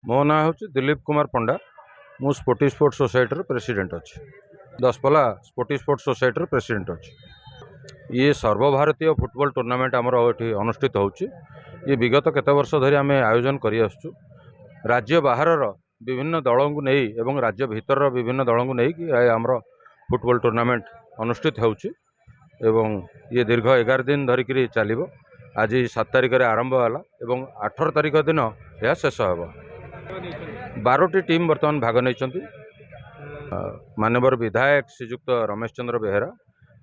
मो ना हूँ दिलीप कुमार पंडा। मु स्पोर्टी स्पोर्ट्स सोसाइटी प्रेसिडेंट अच्छी। दसपला स्पोर्टी स्पोर्ट्स सोसाइटी प्रेसिडेंट अच्छी। ये सर्वभारतीय फुटबॉल टूर्नामेंट आमर ये अनुष्ठित होची। ये विगत केते वर्ष धरी आम आयोजन करी आसुचु। राज्य बाहर विभिन्न दलों को नहीं एवं राज्य भीतर विभिन्न दलों को नहीं कि आमर फुटबॉल टूर्नामेंट अनुष्ठित होची एवं ये दीर्घ 11 दिन धरिक चलो। आज 7 तारिख आरंभ है एवं 18 तारिख दिन यह शेष होगा। 12टी टीम बर्तमान भाग नहीं। माननीय विधायक श्रीजुक्त रमेश चंद्र बेहेरा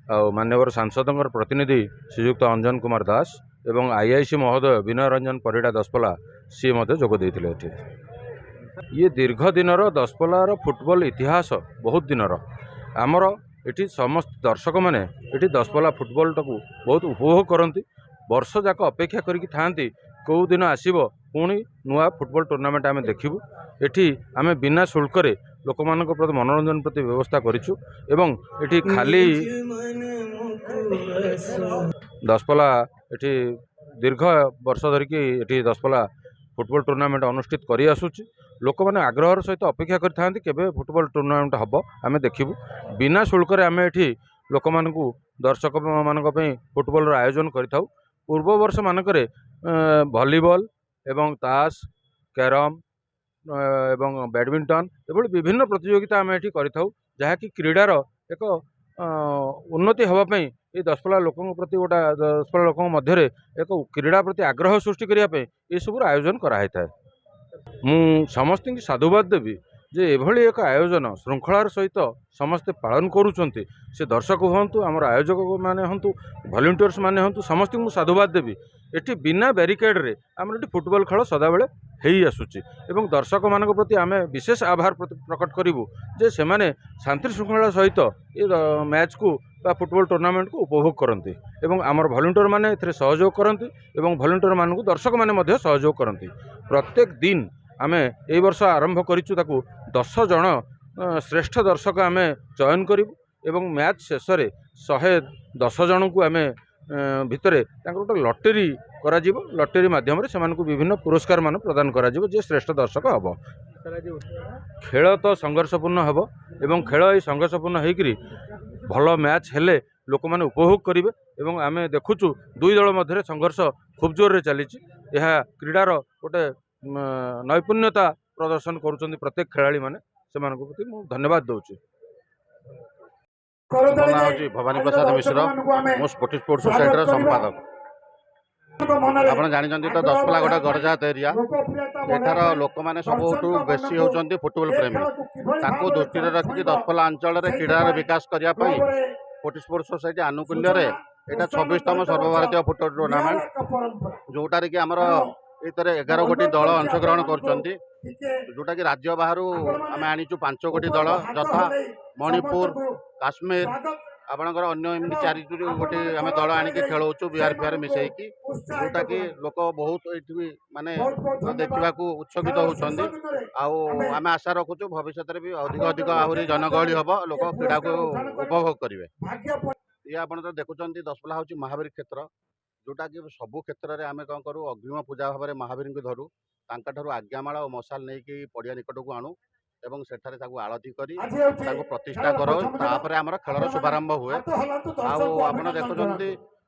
और माननीय सांसद प्रतिनिधि श्रीजुक्त अंजन कुमार दास एवं आईआईसी महोदय विनय रंजन परिड़ा दसपला सी जोग देते। ये दीर्घ दिनर दसपलार फुटबॉल इतिहास बहुत दिनर आमर ये समस्त दर्शक मैंने ये दसपला फुटबॉल टाक बहुत उपभोग करती। वर्ष जाक अपेक्षा करके थांती कौ दिन आसब पुणी नुआ फुटबॉल टूर्नामेंट आम देखू। एठी आम बिना शुल्क लोक मान प्रति मनोरंजन प्रति व्यवस्था करूँ एवं ये खाली दसपला ये दीर्घ वर्ष धरिकी ये दसपला फुटबॉल टूर्नामेंट अनुष्ठित करी आसुची। लोक मैंने आग्रहर सहित अपेक्षा करते केबे फुटबॉल टूर्नामेंट हम आम देखू। बिना शुल्क आम ये लोक मान दर्शक मान फुटबॉल आयोजन करूँ। पूर्व वर्ष मानक भलीबॉल एवं ताश कैरम एवं बैडमिंटन एभली विभिन्न प्रतियोगिता आम ये करी क्रीडार एक उन्नति हाँपाई ये दसपला लोक प्रति गोटा दसपला लोक मध्य एक क्रीड़ा प्रति आग्रह सृष्टि करने ये सब आयोजन कराई था। मु समस्त की साधुवाद देवी जे एभली एक आयोजन श्रृंखलार सहित समस्ते पालन करुँच। से दर्शक हूँ आमर आयोजक मैंने हूँ भलेंटियर्स मैंने हूँ समस्त को साधुवाद देवी। एटी बिना बैरिकेड रे आम फुटबॉल खेल सदाबले हो आसूची एवं दर्शक मान प्रति आम विशेष आभार प्रकट करूँ जे से माने शांति श्रृंखला सहित ये मैच को बा फुटबॉल टूर्नामेंट को उपभोग करती एवं आमर भलेंटियर मैंने ए सहयोग करती एवं भलेंटियर मान दर्शक मैंने सहयोग करती। प्रत्येक दिन आम ए वर्ष आरंभ करूँ 10 जन श्रेष्ठ दर्शक आम चयन करूँ एवं मैच शेष 110 जन को आम भितर गोटे लटेरी करा लटेरी माध्यम से विभिन्न पुरस्कार मान प्रदान करा जे श्रेष्ठ दर्शक हम। खेल तो संघर्षपूर्ण हम एवं खेल ये संघर्षपूर्ण होकर भल मैच हेले लोक मैंने उपभोग करेंगे एवं आम देखुचु दुई दल मध्य संघर्ष खूब जोर रे चली। यह क्रीडार गोटे नैपुण्यता प्रदर्शन करुँच प्रत्येक खेलाड़ी मैंने से प्रति मुझे धन्यवाद दूसरी। मो ना हूँ भवानी प्रसाद मिश्र। मो स्पोर्टी स्पोर्ट्स सोसाइटी संपादक। आप जानते तो दसपला गोटे गड़जात एरिया एठार लोक मैंने सब बेसी होती फुटबॉल प्रेमी ताको दृष्टि रखी दसपला अंचल क्रीडार विकास करने स्पोर्टी स्पोर्ट्स सोसाइटी आनुकूल्य यहाँ 26तम सर्वभारतीय फुटबॉल टूर्नामेंट जोटार कि आमर ये 11 गोटी दल अंशग्रहण करोटा कि राज्य बाहर आम आनीचु 5 गोटी दल यथा मणिपुर काश्मीर आपणकर अन्य एमती 4 गोटे आम दल आणिक खेलुचु बिहार फिहार मिसेकी जोटा कि लोक बहुत ये माने देखा उत्सुकित होती। आम आशा रखुचु भविष्य भी अधिक अधिक आहरी जनगहली हम लोक क्रीड़ा को उपभोग करेंगे। ये आप देखुं दसपला हूँ महावीर क्षेत्र जोटा कि सबू क्षेत्र में आम कौन करूँ अग्रिम पूजा भाव में महावीर को धरू तांकाठारू आज्ञामाल और मशाल नहीं पड़िया निकट को आणु एवं सेठारे आलती करी प्रतिष्ठा करो तापर आमर खेलर शुभारंभ हुए। आप देखुं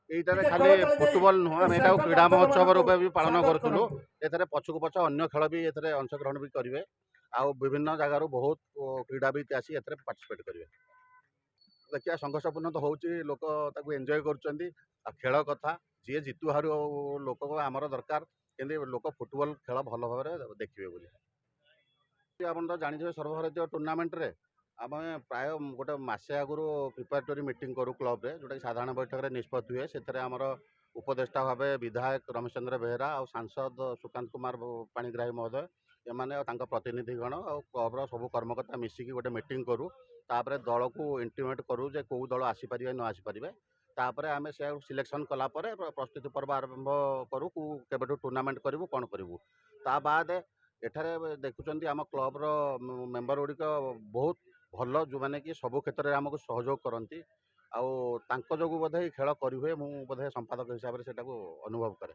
यहीटारे खाली फुटबॉल नुह आम यहाँ क्रीड़ा महोत्सव रूप भी पालन करूँ। ए पछक पछ अन्य खेल भी ये अंशग्रहण भी करेंगे विभिन्न जगार बहुत क्रीड़ाविद आसी पार्टिसिपेट करेंगे। देखिए संघर्षपूर्ण तो हूँ लोक एंजॉय कर खेल कथा जी जीतु हारू लोक आमर दरकार कि लोक फुटबॉल खेल भल भाव देखिए बोली। आप तो जानते सर्वभारतीय टूर्नामेंट रे आम प्राय गोटे मसे आगु प्रिपेरेटरी मीटिंग करूँ क्लब रे जोटा साधारण बैठक में निष्पत्ति हुए से आमर उपदेष्टा भाव विधायक रमेश चंद्र बेहेरा और सांसद सुकांत कुमार पाणिग्राही महोदय एमाने प्रतिनिधिगण और क्लब्र सब कर्मकर्ता मिसिकी गोटे मीटिंग करूँ तापर दल को इंटीमेट करूँ जे कौ दल आसीपारे न आसीपारे तापर आम से सिलेक्शन कलापर प्रस्तुति पर्व आरंभ करूँ केबेठू टूर्नामेंट करूँ कौन करूँ ता बाद एठारे देखुं आम क्लब्र मेम्बर गुड़िक बहुत भल जो मैंने कि सबू क्षेत्र में आमको सहयोग करती आउ जो बोधे खेल करें मुझे संपादक हिसाब से अनुभव कै।